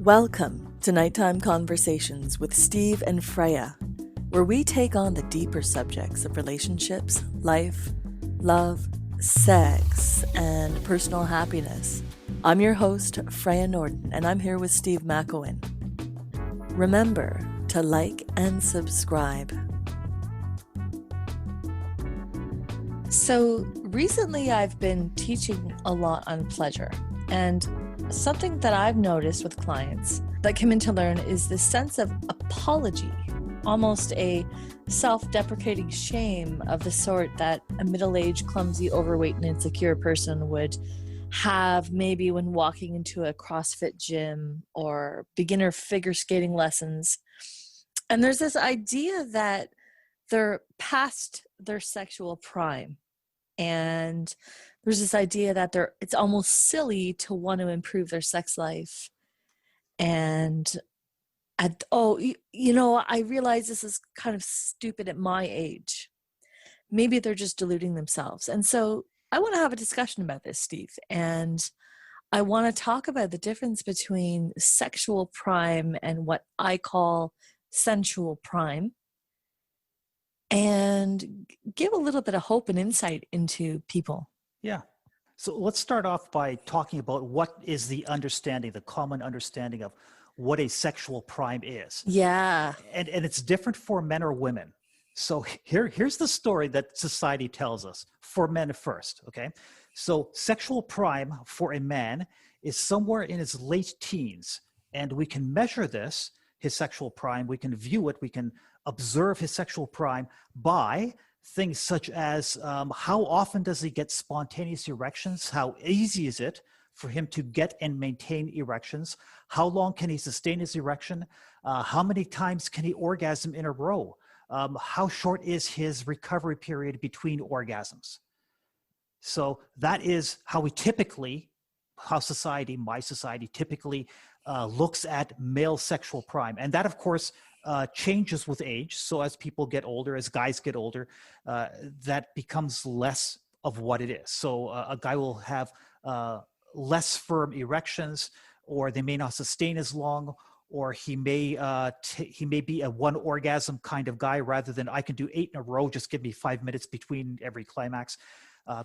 Welcome to Nighttime Conversations with Steve and Freya, where we take on the deeper subjects of relationships, life, love, sex, and personal happiness. I'm your host, Freya Norden, and I'm here with Steve McEwen. Remember to like and subscribe. So recently I've been teaching a lot on pleasure, and something that I've noticed with clients that come in to learn is this sense of apology, almost a self-deprecating shame of the sort that a middle-aged, clumsy, overweight, and insecure person would have maybe when walking into a CrossFit gym or beginner figure skating lessons. And there's this idea that they're past their sexual prime. And there's this idea that it's almost silly to want to improve their sex life. And I realize this is kind of stupid at my age. Maybe they're just deluding themselves. And so I want to have a discussion about this, Steve. And I want to talk about the difference between sexual prime and what I call sensual prime, and give a little bit of hope and insight into people. Yeah. So let's start off by talking about what is the common understanding of what a sexual prime is. Yeah. And it's different for men or women. So here's the story that society tells us for men first, okay? So sexual prime for a man is somewhere in his late teens, and we can measure his sexual prime, we can view it, we can observe his sexual prime by things such as how often does he get spontaneous erections? How easy is it for him to get and maintain erections? How long can he sustain his erection? How many times can he orgasm in a row? How short is his recovery period between orgasms? So that is how my society typically looks at male sexual prime. And that, of course, changes with age. So as people get older, as guys get older, that becomes less of what it is. So a guy will have less firm erections, or they may not sustain as long, or he may be a one orgasm kind of guy rather than I can do 8 in a row, just give me 5 minutes between every climax.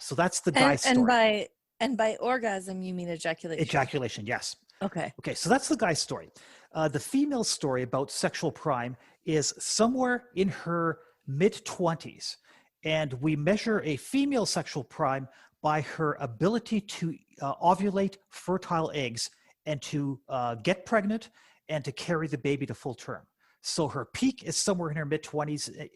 So that's the guy's story. And by orgasm, you mean ejaculation? Ejaculation, yes. Okay, so that's the guy's story. The female story about sexual prime is somewhere in her mid-20s. And we measure a female sexual prime by her ability to ovulate fertile eggs and to get pregnant and to carry the baby to full term. So her peak is somewhere in her mid-20s,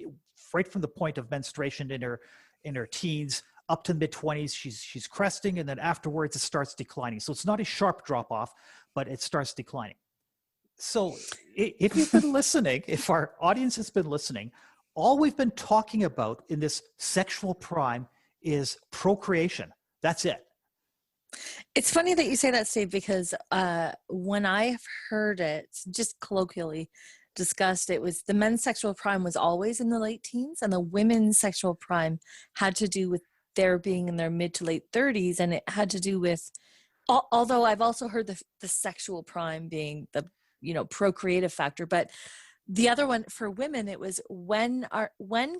right from the point of menstruation in her teens up to mid-20s. She's cresting, and then afterwards it starts declining. So it's not a sharp drop-off, but it starts declining. So if you've been listening, if our audience has been listening, all we've been talking about in this sexual prime is procreation. That's it. It's funny that you say that, Steve, because when I've heard it, just colloquially discussed, it was the men's sexual prime was always in the late teens, and the women's sexual prime had to do with their being in their mid to late 30s, and it had to do with, although I've also heard the sexual prime being the procreative factor, but the other one for women, it was when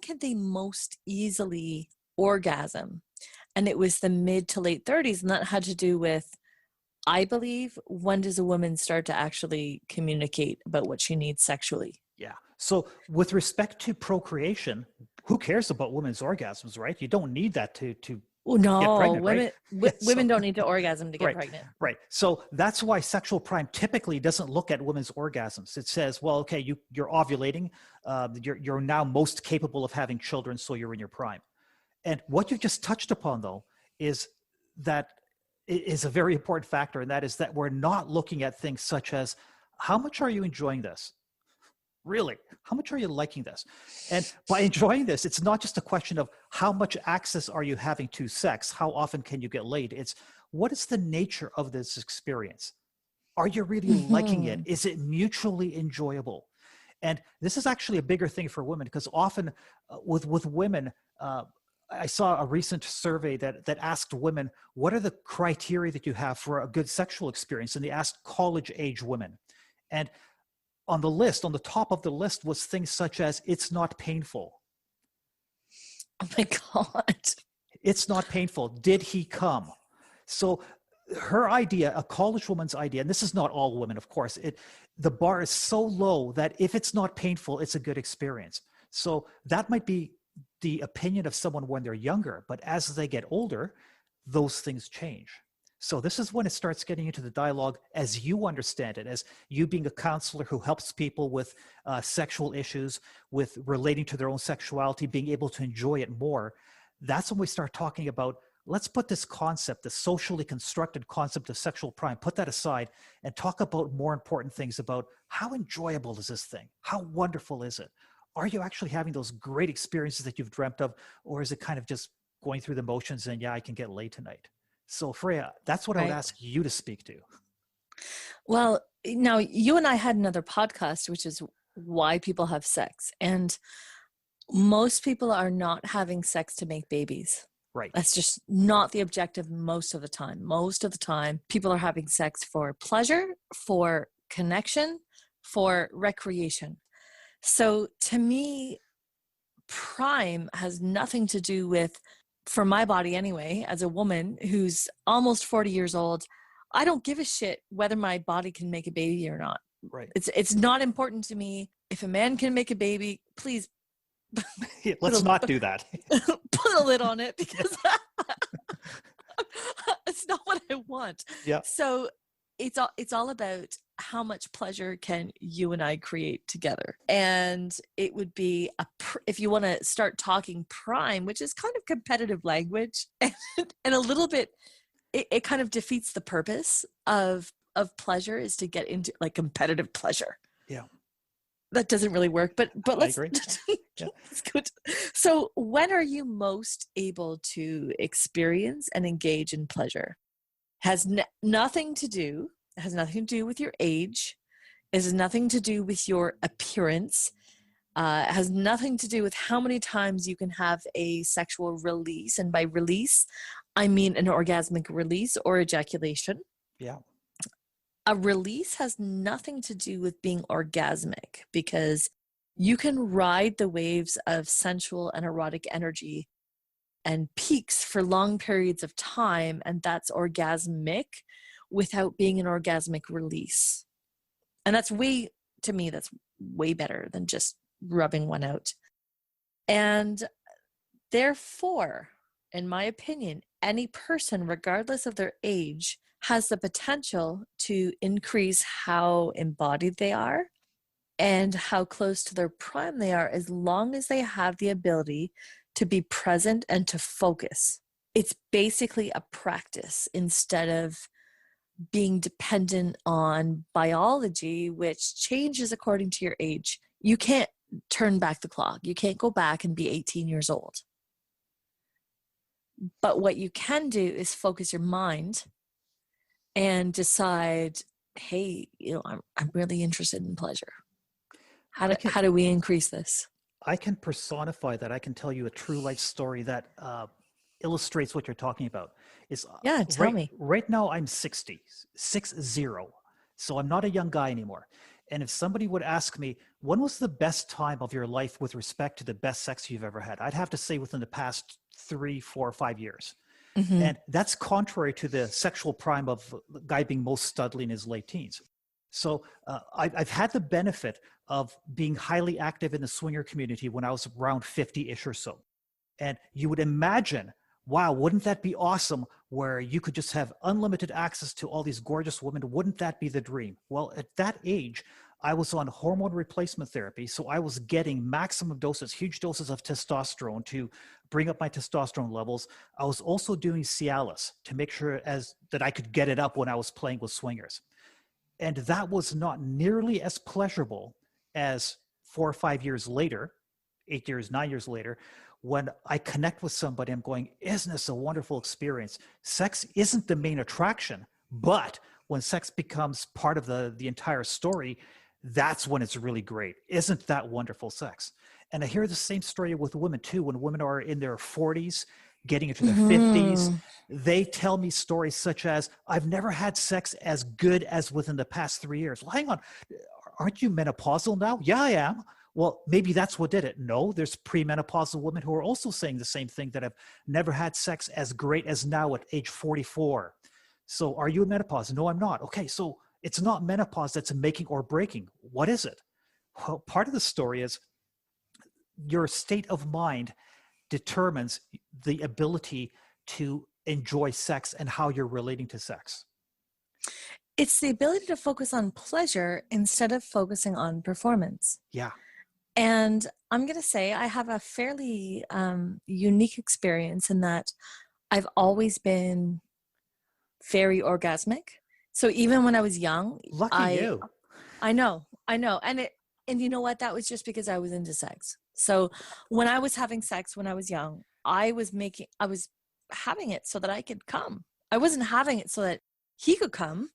can they most easily orgasm, and it was the mid to late 30s, and that had to do with, I believe, when does a woman start to actually communicate about what she needs sexually? Yeah. So with respect to procreation, who cares about women's orgasms, right? You don't need that to no, get pregnant, women, right? women don't need to orgasm to get right, pregnant. Right. So that's why sexual prime typically doesn't look at women's orgasms. It says, well, okay, you're ovulating, you're now most capable of having children, so you're in your prime. And what you just touched upon, though, is a very important factor, and that is that we're not looking at things such as, how much are you enjoying this? Really, how much are you liking this? And by enjoying this, it's not just a question of how much access are you having to sex, how often can you get laid? It's what is the nature of this experience? Are you really liking it? Is it mutually enjoyable? And this is actually a bigger thing for women, because often with women, I saw a recent survey that asked women, what are the criteria that you have for a good sexual experience? And they asked college-age women. And on the list, on the top of the list was things such as, it's not painful. Oh my God. It's not painful. Did he come? So her idea, a college woman's idea, and this is not all women, of course, the bar is so low that if it's not painful, it's a good experience. So that might be the opinion of someone when they're younger, but as they get older, those things change. So this is when it starts getting into the dialogue as you understand it, as you being a counselor who helps people with sexual issues, with relating to their own sexuality, being able to enjoy it more. That's when we start talking about, let's put this concept, the socially constructed concept of sexual prime, put that aside and talk about more important things about how enjoyable is this thing? How wonderful is it? Are you actually having those great experiences that you've dreamt of? Or is it kind of just going through the motions and, yeah, I can get laid tonight? So Freya, that's what I would ask you to speak to. Well, now you and I had another podcast, which is why people have sex. And most people are not having sex to make babies. Right. That's just not the objective most of the time. Most of the time, people are having sex for pleasure, for connection, for recreation. So to me, prime has nothing to do with, for my body anyway, as a woman who's almost 40 years old, I don't give a shit whether my body can make a baby or not. Right. It's not important to me. If a man can make a baby, please let's not do that. put a lid on it, because it's not what I want. Yeah. So it's all about how much pleasure can you and I create together. And it would be if you want to start talking prime, which is kind of competitive language, and a little bit, it kind of defeats the purpose of pleasure, is to get into like competitive pleasure. Yeah. That doesn't really work, but let's, I agree. Yeah. It's good. So when are you most able to experience and engage in pleasure? Has nothing to do with your age. It has nothing to do with your appearance. It has nothing to do with how many times you can have a sexual release. And by release, I mean an orgasmic release or ejaculation. Yeah. A release has nothing to do with being orgasmic, because you can ride the waves of sensual and erotic energy and peaks for long periods of time, and that's orgasmic without being an orgasmic release. And to me, that's way better than just rubbing one out. And therefore, in my opinion, any person, regardless of their age, has the potential to increase how embodied they are and how close to their prime they are, as long as they have the ability to be present and to focus. It's basically a practice instead of being dependent on biology, which changes according to your age. You can't turn back the clock. You can't go back and be 18 years old. But what you can do is focus your mind and decide, hey, I'm really interested in pleasure. How do we increase this? I can personify that. I can tell you a true life story that illustrates what you're talking about. Tell me. Right now I'm 60. So I'm not a young guy anymore. And if somebody would ask me, when was the best time of your life with respect to the best sex you've ever had? I'd have to say within the past 3, 4, 5 years. Mm-hmm. And that's contrary to the sexual prime of the guy being most studly in his late teens. So I've had the benefit of being highly active in the swinger community when I was around 50-ish or so. And you would imagine, wow, wouldn't that be awesome, where you could just have unlimited access to all these gorgeous women? Wouldn't that be the dream? Well, at that age, I was on hormone replacement therapy. So I was getting maximum doses, huge doses of testosterone to bring up my testosterone levels. I was also doing Cialis to make sure that I could get it up when I was playing with swingers. And that was not nearly as pleasurable as 4 or 5 years later, 8 years, 9 years later, when I connect with somebody, I'm going, isn't this a wonderful experience? Sex isn't the main attraction, but when sex becomes part of the entire story, that's when it's really great. Isn't that wonderful sex? And I hear the same story with women too, when women are in their 40s, getting into their 50s, They tell me stories such as, I've never had sex as good as within the past 3 years. Well, hang on. Aren't you menopausal now? Yeah, I am. Well, maybe that's what did it. No, there's premenopausal women who are also saying the same thing, that have never had sex as great as now at age 44. So are you in menopause? No, I'm not. Okay, so it's not menopause that's making or breaking. What is it? Well, part of the story is your state of mind determines the ability to enjoy sex and how you're relating to sex. It's the ability to focus on pleasure instead of focusing on performance. Yeah. And I'm going to say I have a fairly unique experience in that I've always been very orgasmic. So even when I was young, Lucky you. I know. And you know what? That was just because I was into sex. So when I was having sex when I was young, I was having it so that I could come. I wasn't having it so that he could come.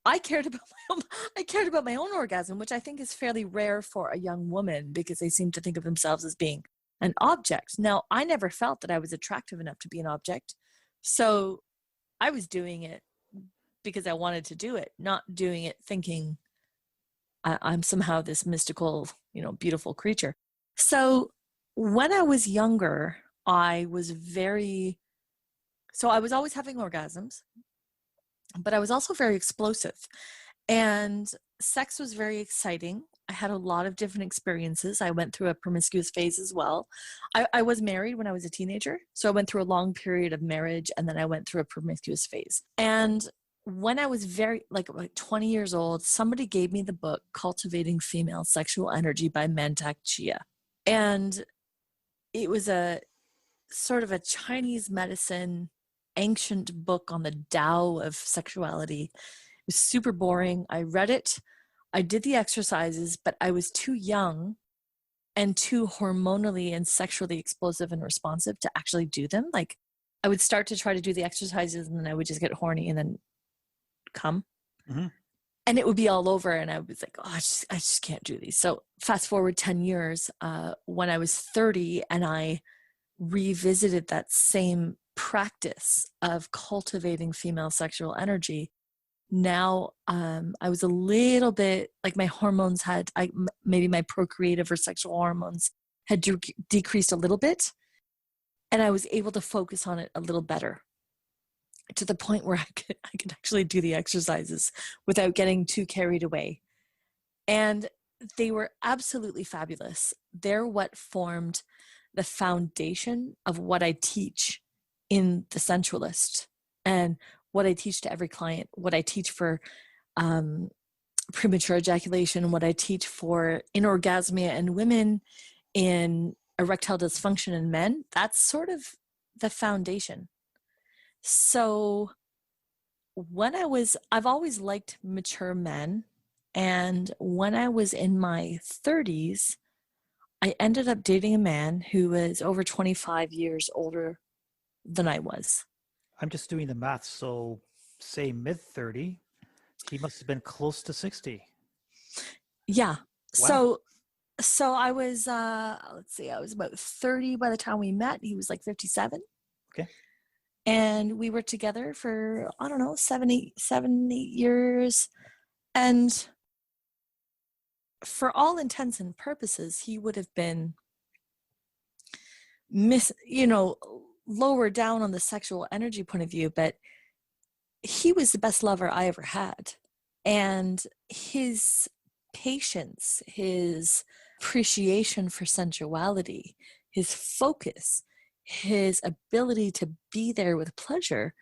I cared about my own orgasm, which I think is fairly rare for a young woman because they seem to think of themselves as being an object. Now, I never felt that I was attractive enough to be an object. So I was doing it because I wanted to do it, not doing it thinking I'm somehow this mystical, beautiful creature. So when I was younger, I was always having orgasms, but I was also very explosive, and sex was very exciting. I had a lot of different experiences. I went through a promiscuous phase as well. I was married when I was a teenager, so I went through a long period of marriage, and then I went through a promiscuous phase. And when I was like 20 years old, somebody gave me the book Cultivating Female Sexual Energy by Mantak Chia. And it was a sort of a Chinese medicine, ancient book on the Tao of sexuality. It was super boring. I read it. I did the exercises, but I was too young and too hormonally and sexually explosive and responsive to actually do them. Like, I would start to try to do the exercises and then I would just get horny and then come. Mm-hmm. And it would be all over. And I was like, oh, I just can't do these. So fast forward 10 years, when I was 30 and I revisited that same practice of cultivating female sexual energy. Now, I was a little bit like my hormones maybe my procreative or sexual hormones had decreased a little bit, and I was able to focus on it a little better, to the point where I could actually do the exercises without getting too carried away. And they were absolutely fabulous. They're what formed the foundation of what I teach in The Sensualist, and what I teach to every client, what I teach for premature ejaculation, what I teach for anorgasmia in women, in erectile dysfunction in men. That's sort of the foundation. So I've always liked mature men. And when I was in my 30s, I ended up dating a man who was over 25 years older than I was. I'm just doing the math. So say mid-30, he must have been close to 60. Yeah. Wow. So I was, let's see, I was about 30 by the time we met. He was like 57. Okay. And we were together for, I don't know, 7, 8 years. And for all intents and purposes, he would have been lower down on the sexual energy point of view, but he was the best lover I ever had. And his patience, his appreciation for sensuality, his focus, his ability to be there with pleasure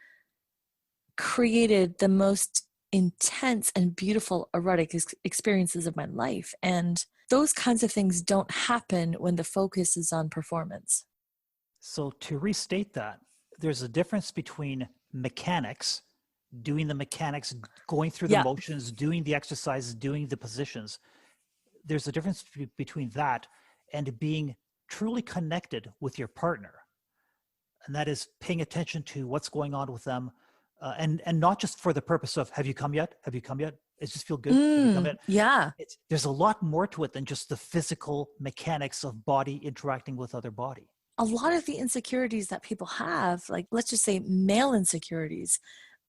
created the most intense and beautiful erotic experiences of my life. And those kinds of things don't happen when the focus is on performance. So to restate that, there's a difference between mechanics, doing the mechanics, going through the motions, doing the exercises, doing the positions. There's a difference between that and being truly connected with your partner. And that is paying attention to what's going on with them. And not just for the purpose of, have you come yet? Have you come yet? It just feel good. Have you come yet? Yeah. There's a lot more to it than just the physical mechanics of body interacting with other body. a lot of the insecurities that people have, like let's just say male insecurities,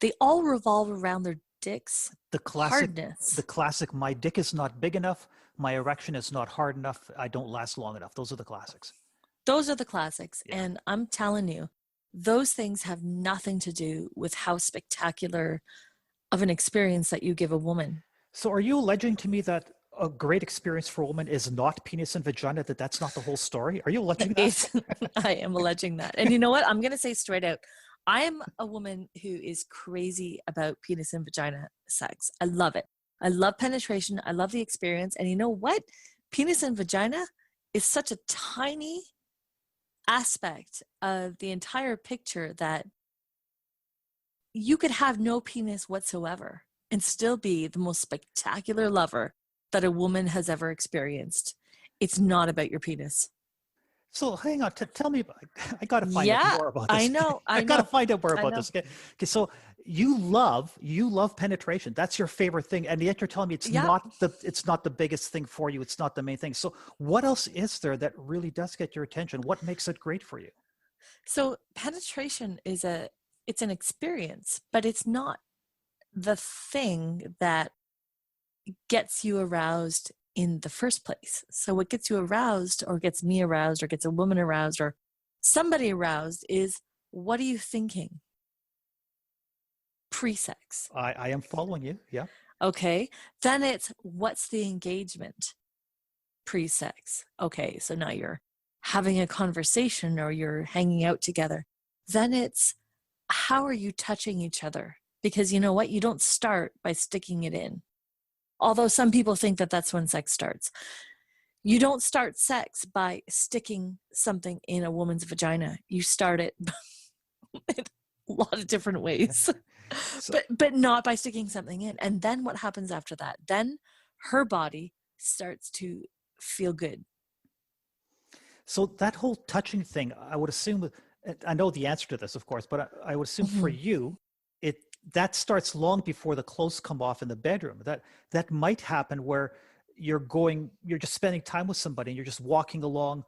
they all revolve around their dick's The classic, hardness. my dick is not big enough, my erection is not hard enough, I don't last long enough. Those are the classics. Those are the classics. Yeah. And I'm telling you, those things have nothing to do with how spectacular of an experience that you give a woman. So are you alleging to me that a great experience for a woman is not penis and vagina, that that's not the whole story? Are you alleging that? I am alleging that. And you know what? I'm going to say straight out, I am a woman who is crazy about penis and vagina sex. I love it. I love penetration. I love the experience. And you know what? Penis and vagina is such a tiny aspect of the entire picture that you could have no penis whatsoever and still be the most spectacular lover that a woman has ever experienced. It's not about your penis. So hang on, tell me, I got to find out Yeah, more about I this. know. I I got to know. find out more I about know. this. Okay, so you love penetration. That's your favorite thing, and yet you're telling me Yeah. it's not the biggest thing for you. It's not the main thing. So what else is there that really does get your attention? What makes it great for you? So penetration is it's an experience, but it's not the thing that gets you aroused in the first place. So what gets you aroused or gets me aroused or gets a woman aroused or somebody aroused is, what are you thinking pre-sex? I am following you. Yeah. Okay. Then it's, what's the engagement pre-sex? Okay. So now you're having a conversation or you're hanging out together. Then it's, how are you touching each other? Because you know what? You don't start by sticking it in. Although some people think that that's when sex starts. You don't start sex by sticking something in a woman's vagina. You start it in a lot of different ways, So, but not by sticking something in. And then what happens after that? Then her body starts to feel good. so that whole touching thing, I would assume, I know the answer to this, of course, but I would assume for Mm-hmm. you, it that starts long before the clothes come off in the bedroom. That might happen where you're just spending time with somebody and you're just walking along,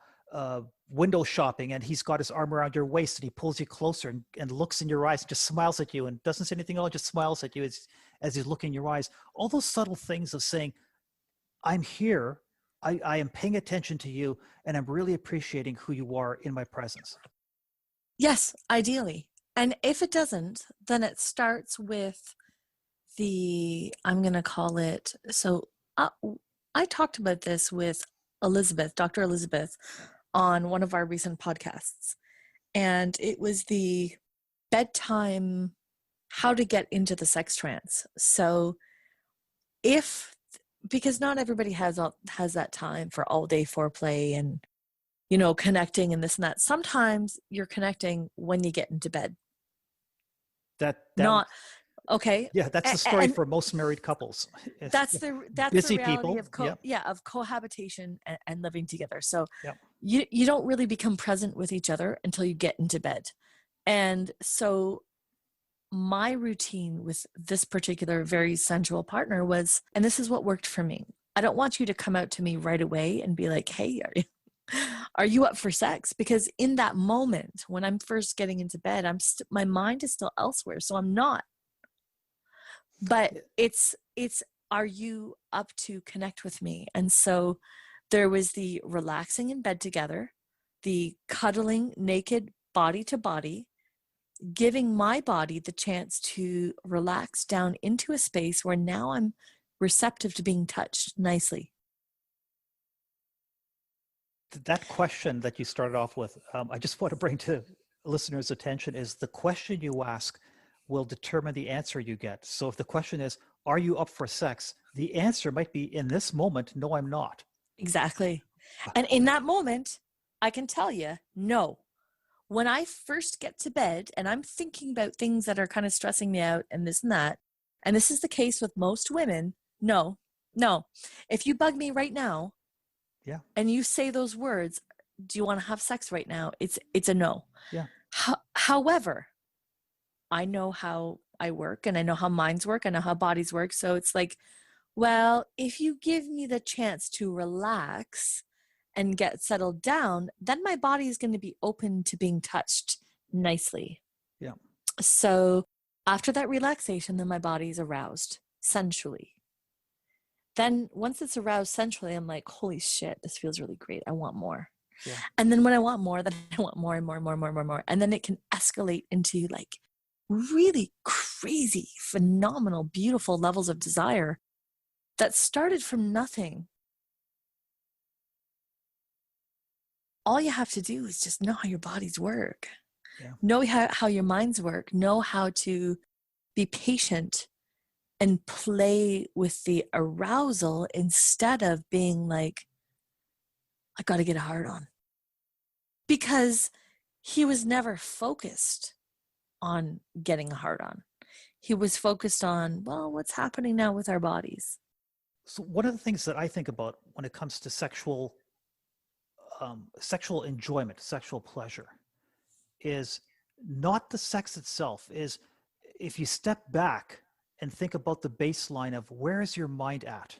window shopping, and he's got his arm around your waist and he pulls you closer and looks in your eyes and just smiles at you and doesn't say anything at all, just smiles at you as he's looking in your eyes. All those subtle things of saying, I'm here, I am paying attention to you, and I'm really appreciating who you are in my presence. Yes, ideally. And if it doesn't, then it starts with I'm going to call it, so uh, I talked about this with Elizabeth, Dr. Elizabeth, on one of our recent podcasts. And it was the bedtime, how to get into the sex trance. So because not everybody has that time for all day foreplay and, connecting and this and that. Sometimes you're connecting when you get into bed. That Not okay. Yeah, that's the story for most married couples. That's the Busy reality people. of Yeah. of cohabitation and living together. So Yeah. you don't really become present with each other until you get into bed. And so my routine with this particular very sensual partner was, and this is what worked for me. I don't want you to come out to me right away and be like, hey, are you up for sex? Because in that moment, when I'm first getting into bed, my mind is still elsewhere. So I'm not. But it's, are you up to connect with me? And so there was the relaxing in bed together, the cuddling naked body to body, giving my body the chance to relax down into a space where now I'm receptive to being touched nicely. That question that you started off with, I just want to bring to listeners' attention, is the question you ask will determine the answer you get. So if the question is, are you up for sex? The answer might be, in this moment, no, I'm not. Exactly. And in that moment, I can tell you, no. When I first get to bed and I'm thinking about things that are kind of stressing me out and this and that, and this is the case with most women, no. If you bug me right now, Yeah. and you say those words, do you want to have sex right now? It's a no. Yeah. However, I know how I work and I know how minds work. I know how bodies work. So it's like, well, if you give me the chance to relax and get settled down, then my body is going to be open to being touched nicely. Yeah. So after that relaxation, then my body is aroused sensually. Then once it's aroused sensually, I'm like, holy shit, this feels really great. I want more. Yeah. And then when I want more, then I want more and more and more and more and more and more. And then it can escalate into like really crazy, phenomenal, beautiful levels of desire that started from nothing. All you have to do is just know how your bodies work, Yeah. know how your minds work, know how to be patient and play with the arousal instead of being like, I got to get a hard on. Because he was never focused on getting a hard on. He was focused on, well, what's happening now with our bodies? So one of the things that I think about when it comes to sexual enjoyment, sexual pleasure, is not the sex itself. Is if you step back and think about the baseline of where is your mind at,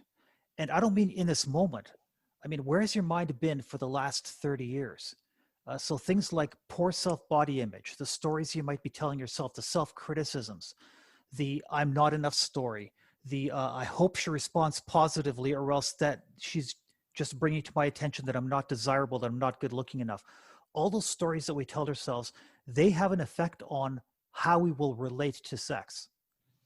and I don't mean in this moment. I mean, where has your mind been for the last 30 years? So things like poor self-body image, the stories you might be telling yourself, the self-criticisms, the I'm not enough story, the I hope she responds positively or else that she's just bringing to my attention that I'm not desirable, that I'm not good looking enough. All those stories that we tell ourselves, they have an effect on how we will relate to sex.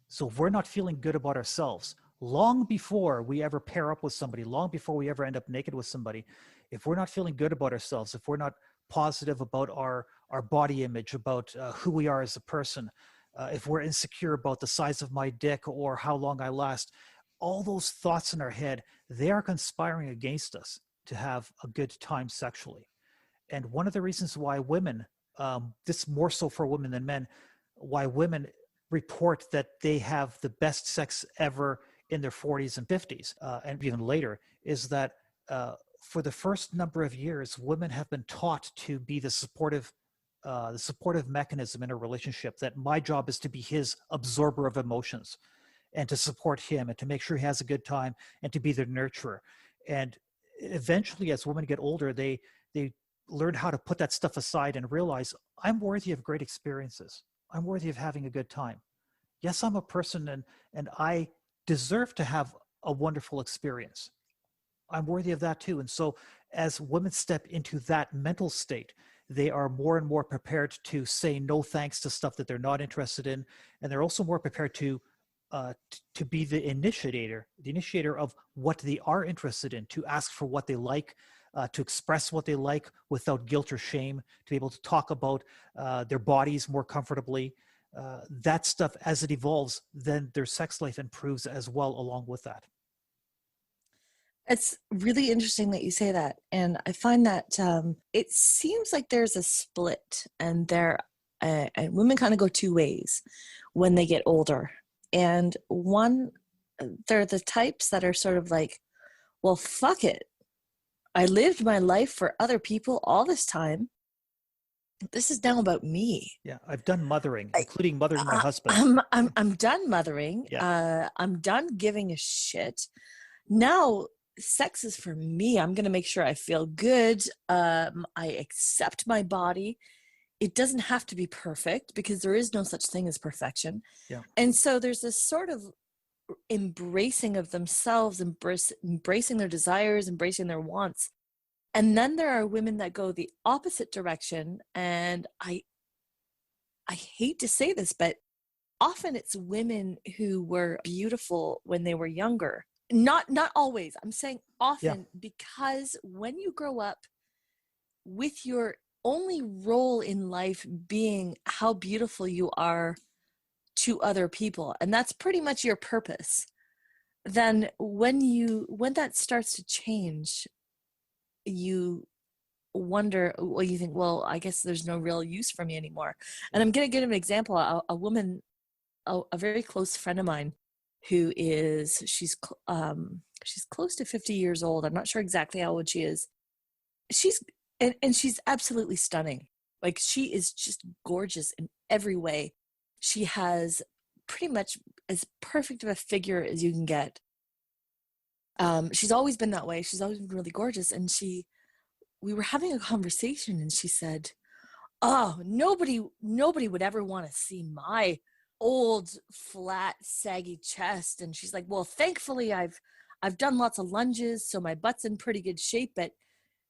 So if we're not feeling good about ourselves, long before we ever pair up with somebody, long before we ever end up naked with somebody, if we're not feeling good about ourselves, if we're not positive about our body image, about who we are as a person, if we're insecure about the size of my dick or how long I last, all those thoughts in our head, they are conspiring against us to have a good time sexually. And one of the reasons why women, this more so for women than men, why women report that they have the best sex ever in their 40s and 50s and even later is that for the first number of years, women have been taught to be the supportive mechanism in a relationship, that my job is to be his absorber of emotions and to support him and to make sure he has a good time and to be the nurturer. And eventually, as women get older, they learn how to put that stuff aside and realize I'm worthy of great experiences. I'm worthy of having a good time. Yes, I'm a person and I deserve to have a wonderful experience. I'm worthy of that too. And so as women step into that mental state, they are more and more prepared to say no thanks to stuff that they're not interested in. And they're also more prepared to be the initiator of what they are interested in, to ask for what they like, to express what they like without guilt or shame, to be able to talk about their bodies more comfortably. That stuff, as it evolves, then their sex life improves as well along with that. It's really interesting that you say that. And I find that it seems like there's a split, and and women kind of go two ways when they get older. And one, they're the types that are sort of like, well, fuck it. I lived my life for other people all this time. This is now about me. Yeah, I've done mothering, I, including mothering my husband. I'm done mothering. Yeah, I'm done giving a shit. Now sex is for me. I'm going to make sure I feel good. I accept my body. It doesn't have to be perfect because there is no such thing as perfection. yeah, And so there's this sort of embracing of themselves, embracing their desires, embracing their wants. And then there are women that go the opposite direction. And I hate to say this, but often it's women who were beautiful when they were younger. Not always. I'm saying yeah, often, because when you grow up with your only role in life being how beautiful you are to other people, and that's pretty much your purpose, then when that starts to change, you wonder, well, you think, well, I guess there's no real use for me anymore. And yeah, I'm going to give an example. A woman, a very close friend of mine, who is she's close to 50 years old. I'm not sure exactly how old she is. She's and she's absolutely stunning. Like, she is just gorgeous in every way. She has pretty much as perfect of a figure as you can get. She's always been that way. She's always been really gorgeous, and she we were having a conversation and she said, oh, nobody would ever want to see my old, flat, saggy chest. And she's like, well, thankfully I've done lots of lunges, so my butt's in pretty good shape, but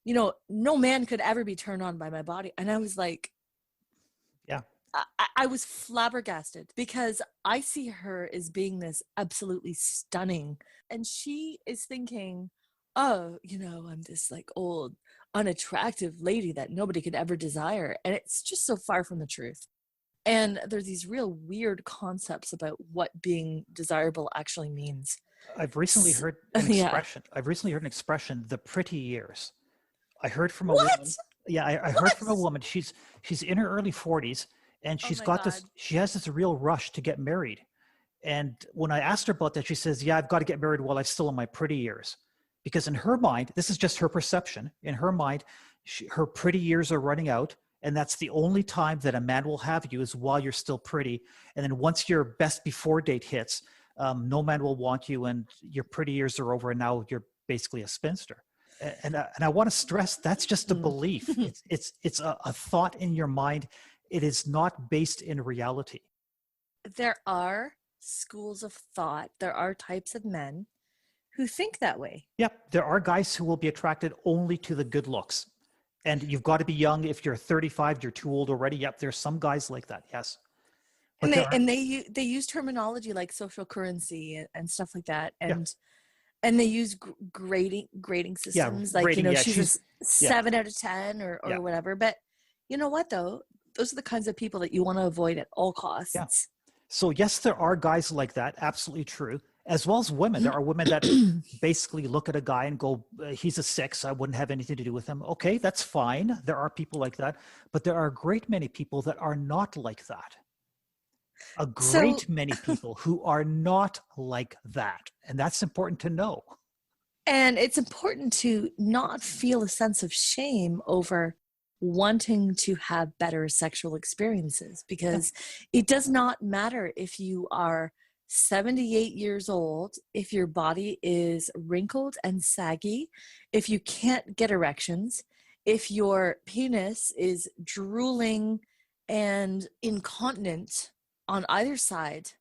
no man could ever be turned on by my body. And I was like, Yeah. I was flabbergasted because I see her as being this absolutely stunning. And she is thinking, oh, I'm this like old, unattractive lady that nobody could ever desire. And it's just so far from the truth. And there's these real weird concepts about what being desirable actually means. I've recently heard an Yeah. expression. The pretty years. I heard from a What? woman. Yeah, I heard from a What? woman. She's in her early 40s, and Oh my God. she has this real rush to get married. And when I asked her about that, she says, yeah, I've got to get married while I'm still in my pretty years. Because in her mind, this is just her perception. In her mind, her pretty years are running out. And that's the only time that a man will have you is while you're still pretty. And then once your best before date hits, no man will want you and your pretty years are over and now you're basically a spinster. And I want to stress that's just a belief. It's a thought in your mind. It is not based in reality. There are schools of thought. There are types of men who think that way. Yep. There are guys who will be attracted only to the good looks. And you've got to be young. If you're 35, you're too old already. Yep. There's some guys like that. Yes. But They use terminology like social currency and stuff like that. And they use grading systems like, she's a 7 out of 10 or whatever. But you know what though? Those are the kinds of people that you want to avoid at all costs. Yeah. So yes, there are guys like that. Absolutely true. As well as women. There are women that basically look at a guy and go, he's a 6. I wouldn't have anything to do with him. Okay, that's fine. There are people like that. But there are a great many people that are not like that. A great many people who are not like that. And that's important to know. And it's important to not feel a sense of shame over wanting to have better sexual experiences, because it does not matter if you are 78 years old, if your body is wrinkled and saggy, if you can't get erections, if your penis is drooling and incontinent on either side.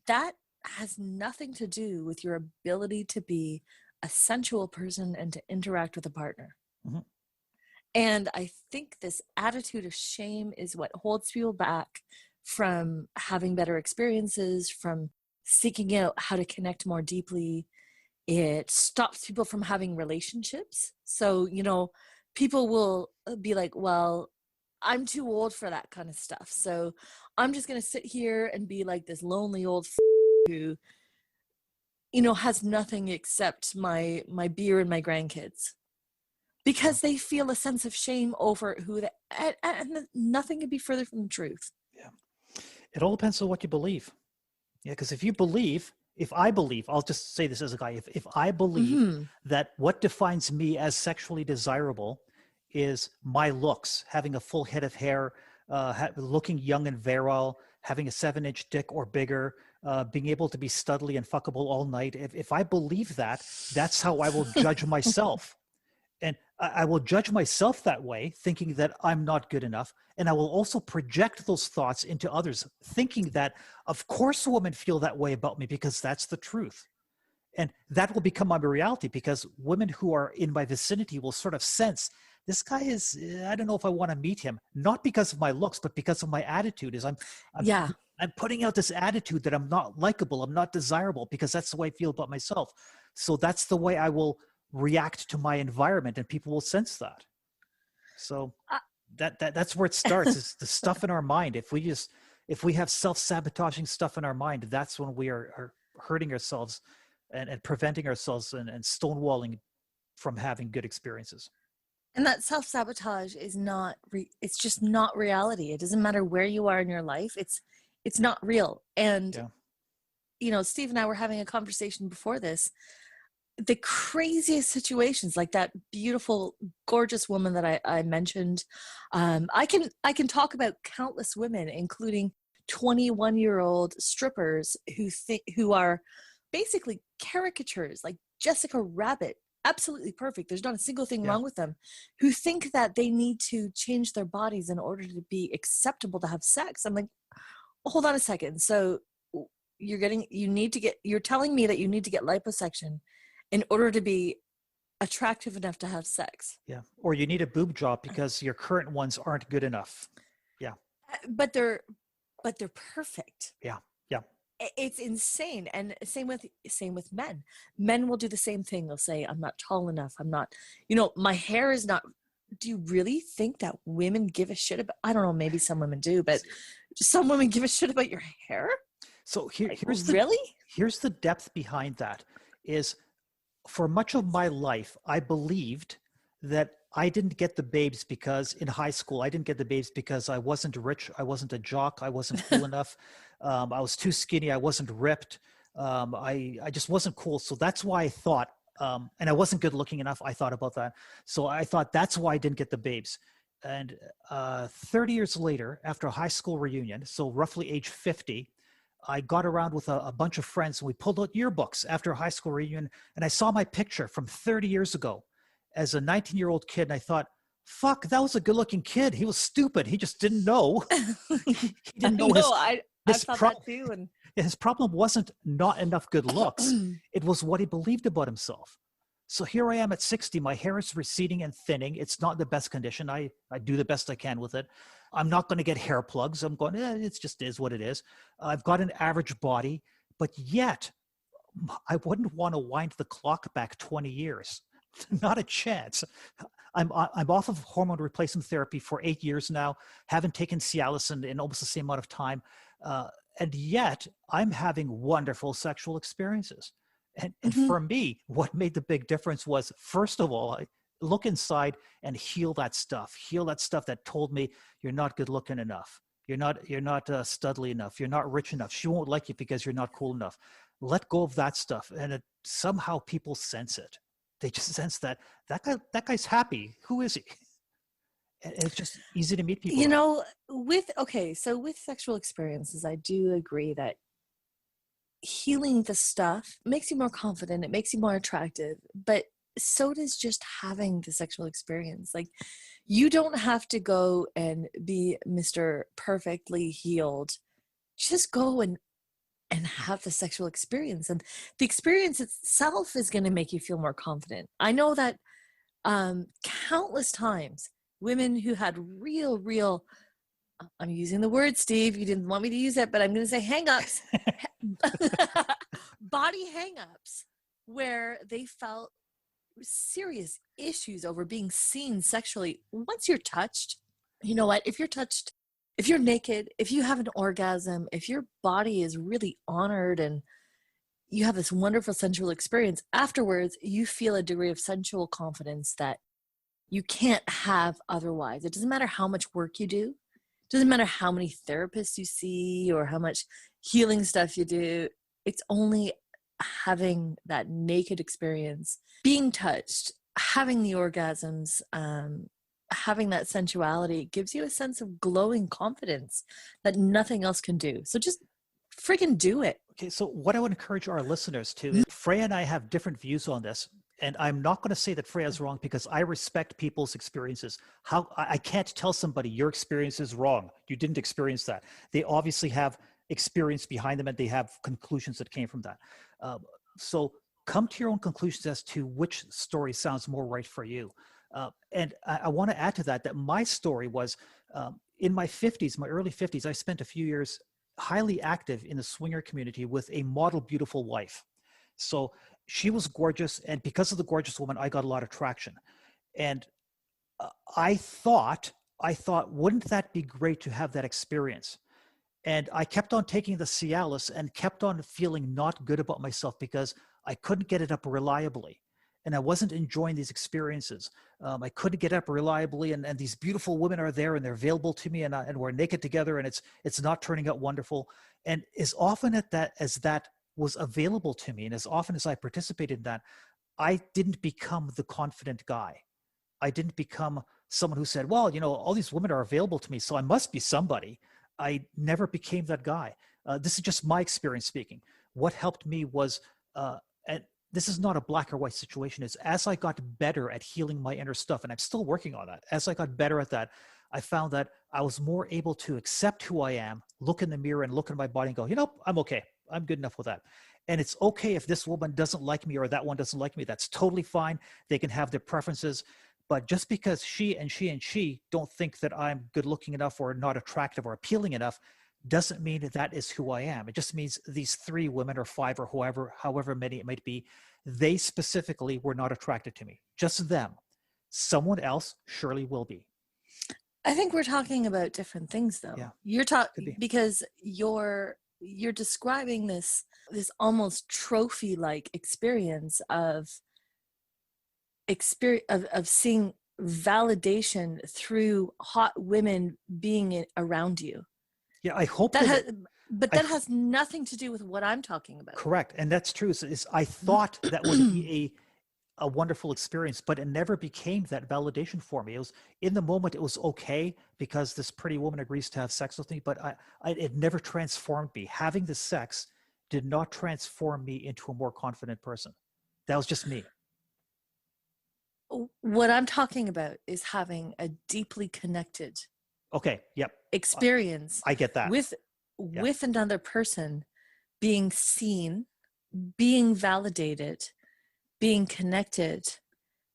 That has nothing to do with your ability to be a sensual person and to interact with a partner. Mm-hmm. And I think this attitude of shame is what holds people back from having better experiences, from seeking out how to connect more deeply. It stops people from having relationships. So, people will be like, well, I'm too old for that kind of stuff. So I'm just going to sit here and be like this lonely old who, has nothing except my beer and my grandkids. Because they feel a sense of shame over who they, and nothing could be further from the truth. Yeah. It all depends on what you believe. Yeah, because if I believe, I'll just say this as a guy, if I believe that what defines me as sexually desirable is my looks, having a full head of hair, looking young and virile, having a 7-inch dick or bigger, being able to be studly and fuckable all night. If I believe that, that's how I will judge myself. And I will judge myself that way, thinking that I'm not good enough. And I will also project those thoughts into others, thinking that, of course, women feel that way about me because that's the truth. And that will become my reality because women who are in my vicinity will sort of sense this guy is, I don't know if I want to meet him, not because of my looks, but because of my attitude. I'm putting out this attitude that I'm not likable, I'm not desirable, because that's the way I feel about myself. So that's the way I will react to my environment, and people will sense that. So that's where it starts, is the stuff in our mind. If we have self-sabotaging stuff in our mind, that's when we are hurting ourselves and preventing ourselves and stonewalling from having good experiences. And that self-sabotage is not it's just not reality. It doesn't matter where you are in your life, it's not real. And Steve and I were having a conversation before this. The craziest situations, like that beautiful, gorgeous woman that I mentioned. I can talk about countless women, including 21-year-old strippers who are basically caricatures, like Jessica Rabbit absolutely perfect. There's not a single thing Yeah. wrong with them, who think that they need to change their bodies in order to be acceptable to have sex. I'm like, hold on a second. So you're telling me that you need to get liposuction in order to be attractive enough to have sex. Yeah. Or you need a boob job because your current ones aren't good enough. Yeah. But they're perfect. Yeah. Yeah. It's insane. And same with men. Men will do the same thing. They'll say, I'm not tall enough, I'm not, my hair is not. Do you really think that women give a shit about, I don't know, maybe some women do, but some women give a shit about your hair? So Like, really? here's the depth behind that is, for much of my life, I believed that I didn't get the babes because in high school, I didn't get the babes because I wasn't rich. I wasn't a jock. I wasn't cool enough. I was too skinny. I wasn't ripped. I just wasn't cool. So that's why I thought, and I wasn't good looking enough. I thought about that. So I thought that's why I didn't get the babes. And 30 years later, after a high school reunion, so roughly age 50, I got around with a bunch of friends and we pulled out yearbooks after a high school reunion. And I saw my picture from 30 years ago as a 19-year-old kid. And I thought, fuck, that was a good looking kid. He was stupid. He just didn't know. He didn't know I've thought that too. And his problem wasn't not enough good looks. It was what he believed about himself. So here I am at 60. My hair is receding and thinning. It's not in the best condition. I do the best I can with it. I'm not going to get hair plugs. I'm going, it just is what it is. I've got an average body, but yet I wouldn't want to wind the clock back 20 years. Not a chance. I'm off of hormone replacement therapy for 8 years now. Haven't taken Cialis in almost the same amount of time. And yet I'm having wonderful sexual experiences. And for me, what made the big difference was, first of all, I look inside and heal that stuff that told me you're not good looking enough. You're not studly enough. You're not rich enough. She won't like you because you're not cool enough. Let go of that stuff. And somehow people sense it. They just sense that guy's happy. Who is he? And it's just easy to meet people. With sexual experiences, I do agree that healing the stuff makes you more confident, it makes you more attractive, but so does just having the sexual experience. Like, you don't have to go and be Mr. Perfectly healed. Just go and have the sexual experience, and the experience itself is going to make you feel more confident. I know that countless times women who had real, I'm using the word, Steve, you didn't want me to use it, but I'm going to say hang-ups, body hang-ups, where they felt serious issues over being seen sexually. Once you're touched, you know what? If you're touched, if you're naked, if you have an orgasm, if your body is really honored and you have this wonderful sensual experience, afterwards, you feel a degree of sensual confidence that you can't have otherwise. It doesn't matter how much work you do. It doesn't matter how many therapists you see or how much healing stuff you do. It's only having that naked experience, being touched, having the orgasms, having that sensuality gives you a sense of glowing confidence that nothing else can do. So just freaking do it. Okay, so what I would encourage our listeners to is, Freya and I have different views on this. And I'm not going to say that Freya's wrong because I respect people's experiences. I can't tell somebody your experience is wrong. You didn't experience that. They obviously have experience behind them and they have conclusions that came from that. So come to your own conclusions as to which story sounds more right for you. And I want to add to that my story was in my 50s, my early 50s, I spent a few years highly active in the swinger community with a model beautiful wife. So she was gorgeous, and because of the gorgeous woman, I got a lot of traction. And I thought, wouldn't that be great to have that experience? And I kept on taking the Cialis and kept on feeling not good about myself because I couldn't get it up reliably. And I wasn't enjoying these experiences. I couldn't get up reliably, and these beautiful women are there and they're available to me, and we're naked together, and it's not turning out wonderful. And as often as that was available to me, and as often as I participated in that, I didn't become the confident guy. I didn't become someone who said, well, all these women are available to me, so I must be somebody. I never became that guy. This is just my experience speaking. What helped me was, and this is not a black or white situation. It's as I got better at healing my inner stuff, and I'm still working on that. As I got better at that, I found that I was more able to accept who I am, look in the mirror and look at my body and go, I'm okay. I'm good enough with that. And it's okay if this woman doesn't like me or that one doesn't like me. That's totally fine. They can have their preferences. But just because she and she and she don't think that I'm good looking enough or not attractive or appealing enough doesn't mean that is who I am. It just means these 3 women or 5 or however many it might be, they specifically were not attracted to me. Just them. Someone else surely will be. I think we're talking about different things though. Yeah, You're could be. because you're describing this almost trophy-like experience of seeing validation through hot women being around you. Yeah, I hope but that has nothing to do with what I'm talking about. Correct. And that's true. Is I thought that would be a wonderful experience, but it never became that validation for me. It was in the moment, it was okay because this pretty woman agrees to have sex with me, but it never transformed me. Having the sex did not transform me into a more confident person. That was just me. What I'm talking about is having a deeply connected experience I get that. with another person, being seen, being validated, being connected,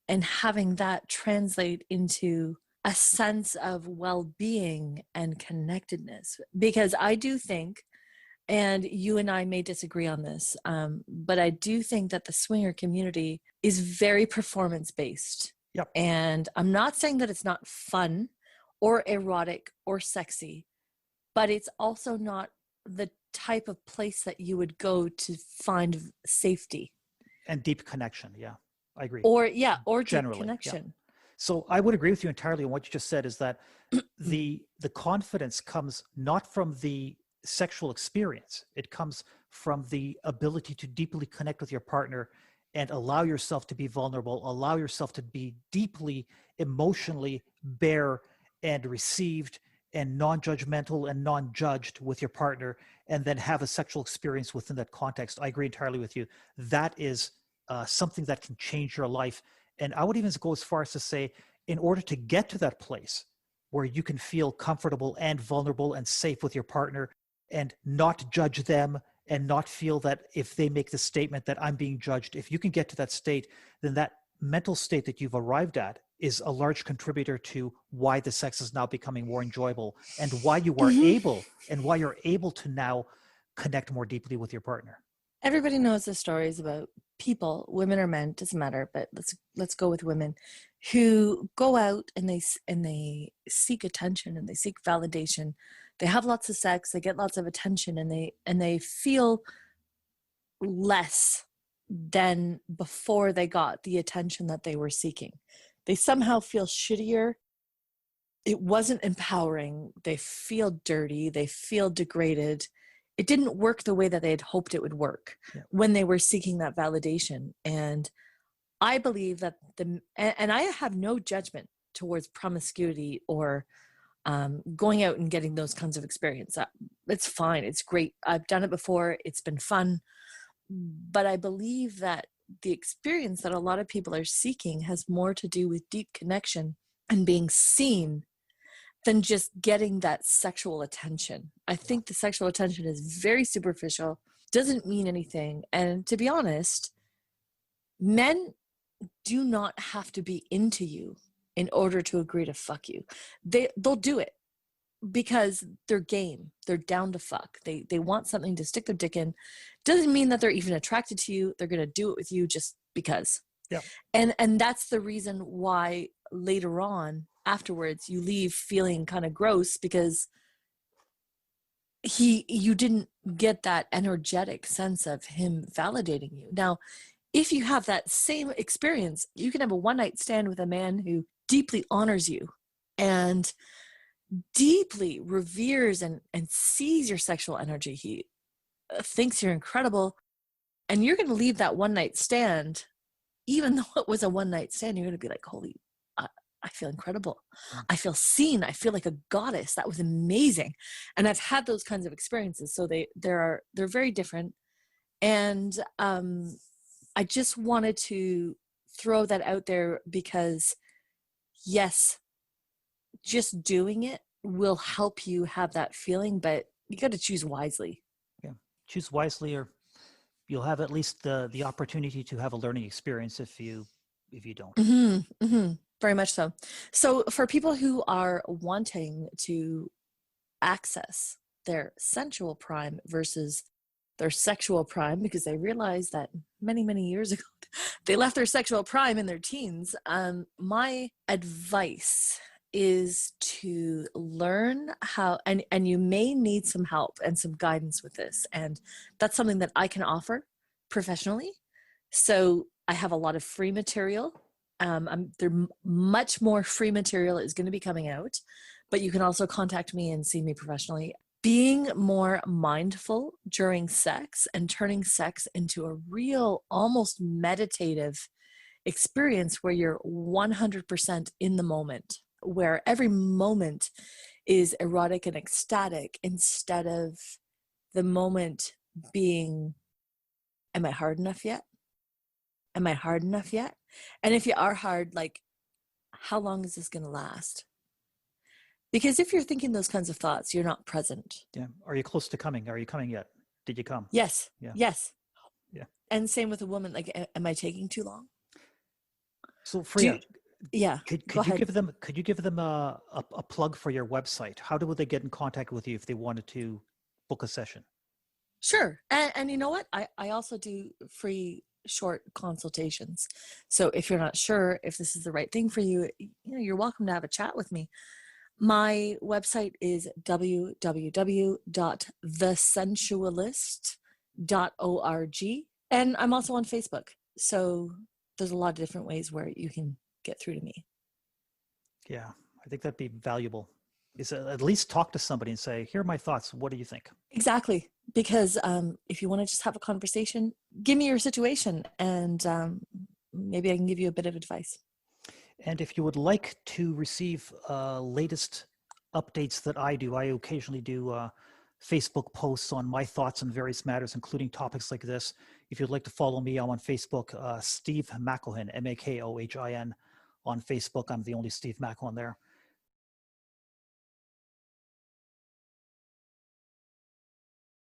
and having that translate into a sense of well-being and connectedness. Because I do think, and you and I may disagree on this, but I do think that the swinger community is very performance-based. Yep. And I'm not saying that it's not fun or erotic or sexy, but it's also not the type of place that you would go to find safety. And deep connection. Yeah, I agree. Or deep connection. Yeah. So I would agree with you entirely on what you just said, is that the confidence comes not from the sexual experience. It comes from the ability to deeply connect with your partner and allow yourself to be vulnerable, allow yourself to be deeply emotionally bare and received and non-judgmental and non-judged with your partner, and then have a sexual experience within that context. I agree entirely with you. That is something that can change your life. And I would even go as far as to say, in order to get to that place where you can feel comfortable and vulnerable and safe with your partner and not judge them and not feel that if they make the statement that I'm being judged, if you can get to that state, then that mental state that you've arrived at is a large contributor to why the sex is now becoming more enjoyable and why you are why you're able to now connect more deeply with your partner. Everybody knows the stories about people, women or men, doesn't matter, but let's go with women who go out and they seek attention and they seek validation. They have lots of sex, they get lots of attention, and they feel less than before they got the attention that they were seeking. They somehow feel shittier. It wasn't empowering. They feel dirty. They feel degraded. It didn't work the way that they had hoped it would work when they were seeking that validation. And I believe that and I have no judgment towards promiscuity or going out and getting those kinds of experience. It's fine. It's great. I've done it before. It's been fun. But I believe that the experience that a lot of people are seeking has more to do with deep connection and being seen than just getting that sexual attention. I think the sexual attention is very superficial, doesn't mean anything. And to be honest, men do not have to be into you in order to agree to fuck you. They'll do it because they're game. They're down to fuck. They want something to stick their dick in. Doesn't mean that they're even attracted to you. They're going to do it with you just because. Yeah. And that's the reason why later on, afterwards, you leave feeling kind of gross because you didn't get that energetic sense of him validating you. Now, if you have that same experience, you can have a one-night stand with a man who deeply honors you and deeply reveres and sees your sexual energy. He thinks you're incredible, and you're going to leave that one-night stand, even though it was a one-night stand, you're going to be like, holy, I feel incredible. I feel seen. I feel like a goddess. That was amazing. And I've had those kinds of experiences. So they're very different. And I just wanted to throw that out there because, yes, just doing it will help you have that feeling, but you got to choose wisely. Yeah. Choose wisely, or you'll have at least the opportunity to have a learning experience if you don't. Very much so. So for people who are wanting to access their sensual prime versus their sexual prime, because they realize that many years ago they left their sexual prime in their teens, my advice is to learn how, and you may need some help and some guidance with this, and that's something that I can offer professionally. So I have a lot of free material. Much more free material is going to be coming out, but you can also contact me and see me professionally. Being more mindful during sex and turning sex into a real, almost meditative experience where you're 100% in the moment, where every moment is erotic and ecstatic instead of the moment being, am I hard enough yet? Am I hard enough yet? And if you are hard, like, how long is this going to last? Because if you're thinking those kinds of thoughts, you're not present. Yeah. Are you close to coming? Are you coming yet? Did you come? Yes. Yeah. Yes. Yeah. And same with a woman. Like, am I taking too long? So Freya, Yeah. could you give them a plug for your website? How would they get in contact with you if they wanted to book a session? Sure. And you know what? I also do free short consultations. So if you're not sure if this is the right thing for you, you're welcome to have a chat with me. My website is www.thesensualist.org. And I'm also on Facebook. So there's a lot of different ways where you can get through to me. Yeah, I think that'd be valuable. Is at least talk to somebody and say, here are my thoughts. What do you think? Exactly. Because if you want to just have a conversation, give me your situation and maybe I can give you a bit of advice. And if you would like to receive latest updates that I do, I occasionally do Facebook posts on my thoughts on various matters, including topics like this. If you'd like to follow me, I'm on Facebook, Steve Makohin, Makohin, on Facebook. I'm the only Steve Makohin there.